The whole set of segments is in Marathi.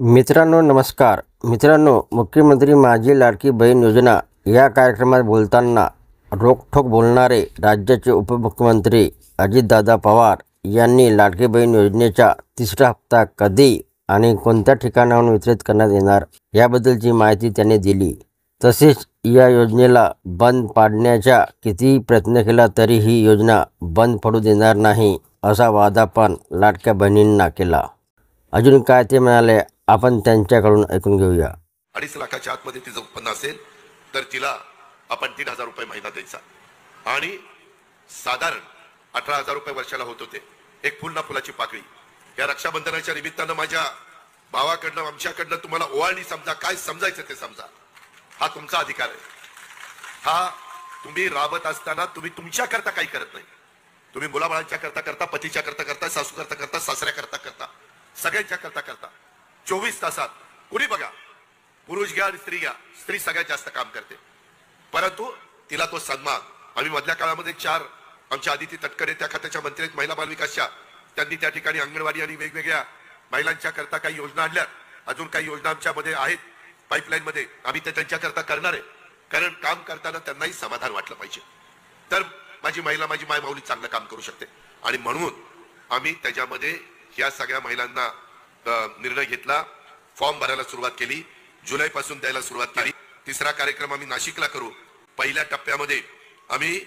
मित्रांनो नमस्कार. मित्रांनो, मुख्यमंत्री माझी लाडकी बहीण योजना या कार्यक्रमात बोलताना रोखठोक बोलणारे राज्याचे उपमुख्यमंत्री अजितदादा पवार यांनी लाडकी बहीण योजनेचा तिसरा हप्ता कधी आणि कोणत्या ठिकाणाहून वितरित करण्यात येणार याबद्दलची माहिती त्यांनी दिली. तसेच या योजनेला बंद पाडण्याचा कितीही प्रयत्न केला तरी ही योजना बंद पडू देणार नाही असा वादा पण लाडक्या बहिणींना केला. अजून काय ते म्हणाले आपण त्यांच्याकडून ऐकून घेऊया. 2.5 लाखाच्या आतमध्ये तिचं उत्पन्न असेल तर तिला आपण 3,000 रुपये महिना द्यायचा आणि साधारण 18,000 रुपये वर्षाला होत होते. एक फुल ना फुलाची पाकळी. या रक्षाबंधनाच्या निमित्तानं माझ्या भावाकडनं आमच्याकडनं तुम्हाला ओवाळणी समजा, काय समजायचं ते समजा. हा तुमचा अधिकार आहे. हा तुम्ही राबत असताना तुम्ही तुमच्या करता काही करत नाही. तुम्ही मुलाबाळांच्या करता करता, पतीच्या करता करता, सासू करता करता, सासऱ्या करता करता, सगळ्यांच्या करता करता 24 तासात कुणी बघा, पुरुष घ्या आणि स्त्री घ्या, स्त्री सगळ्यात जास्त काम करते. परंतु तिला तो सन्मान आम्ही मधल्या काळामध्ये 4 आमच्या आदिती तटकरे त्या खात्याच्या मंत्री आहेत, महिला बालविकासच्या. त्यांनी त्या ठिकाणी अंगणवाडी आणि वेगवेगळ्या महिलांच्या करता काही योजना आणल्या. अजून काही योजना आमच्यामध्ये आहेत पाईपलाईन मध्ये. आम्ही ते त्यांच्या करता करणार आहे, कारण काम करताना त्यांनाही समाधान वाटलं पाहिजे. तर माझी महिला, माझी माय माऊली चांगलं काम करू शकते आणि म्हणून आम्ही त्याच्यामध्ये या सगळ्या महिलांना निर्णय घेतला. फॉर्म भरायला सुरुवात केली. जुलै पासून द्यायला सुरुवात केली. तिसरा कार्यक्रम आम्ही नाशिकला करू. पहिल्या टप्प्यामध्ये आम्ही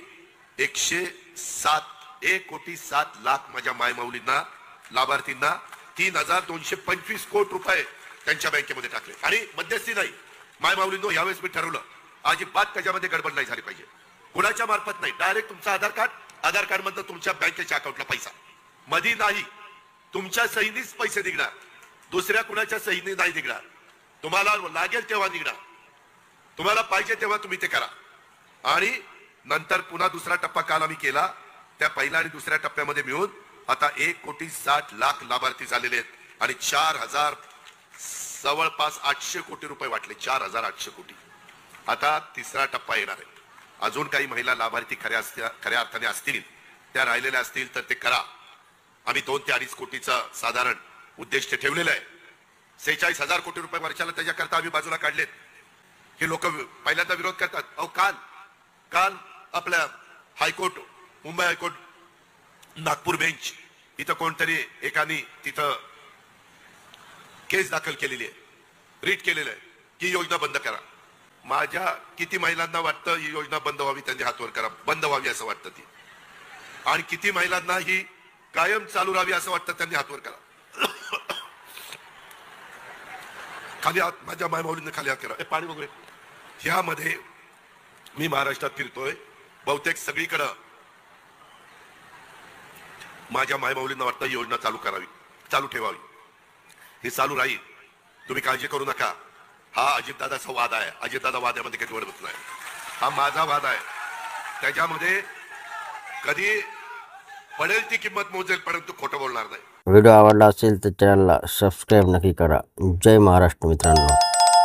1,07,00,000 माझ्या मायमाऊलींना, लाभार्थींना 3,225 कोटी रुपये त्यांच्या बँकेमध्ये टाकले. आणि मध्यस्थी नाही. मायमाऊलींनो, यावेळेस मी ठरवलं अजिबात त्याच्यामध्ये गडबड नाही झाली पाहिजे. कुणाच्या मार्फत नाही, डायरेक्ट तुमचा आधार कार्ड मधनं तुमच्या बँकेच्या अकाउंटला पैसा, मधी नाही. तुमच्या सहीनीच पैसे निघणार, दुसऱ्या कुणाच्या सहीने नाही निघणार. तुम्हाला लागेल तेव्हा निघणार, तुम्हाला पाहिजे तेव्हा तुम्ही ते करा. आणि नंतर पुन्हा दुसरा टप्पा काल आम्ही केला. त्या पहिल्या आणि दुसऱ्या टप्प्यामध्ये मिळून आता 1,60,00,000 लाभार्थी झालेले आहेत आणि 4,000 जवळपास 800 कोटी रुपये वाटले. 4,800 कोटी. आता तिसरा टप्पा येणार आहे. अजून काही महिला लाभार्थी खऱ्या अर्थाने असतील, त्या राहिलेल्या असतील तर ते करा. आम्ही 2 ते 2.5 कोटीचा साधारण उद्देश ठेवलेला आहे. 46,000 कोटी रुपये वर्षाला त्याच्याकरता आम्ही बाजूला काढलेत. हे लोक पहिल्यांदा विरोध करतात. अहो, काल आपल्या high court, Mumbai high court, Nagpur bench इथं कोणतरी एकाने तिथं केस दाखल केलेली आहे, रीट केलेलं आहे की योजना बंद करा. माझ्या किती महिलांना वाटतं ही योजना बंद व्हावी, त्यांनी हातवर करा, बंद व्हावी असं वाटतं ती. आणि किती महिलांना ही कायम चालू राहावी असं वाटतं, त्यांनी हातवर करा. खाली हात, माझ्या मायमाऊलींना खाली हात करा. पाणी वगैरे. ह्यामध्ये मी महाराष्ट्रात फिरतोय, बहुतेक सगळीकडं माझ्या मायमाऊलींना वाटतं ही योजना चालू करावी, चालू ठेवावी. हे चालू राहील, तुम्ही काळजी करू नका. हा अजितदादाचा वाद आहे. अजितदादा वाद्यामध्ये कधी वडवत नाही. हा माझा वाद आहे. त्याच्यामध्ये कधी पडेल ती किंमत मोजेल, परंतु खोटं बोलणार नाही. व्हिडिओ आवडला असेल तर चॅनलला सबस्क्राईब नक्की करा. जय महाराष्ट्र मित्रांनो.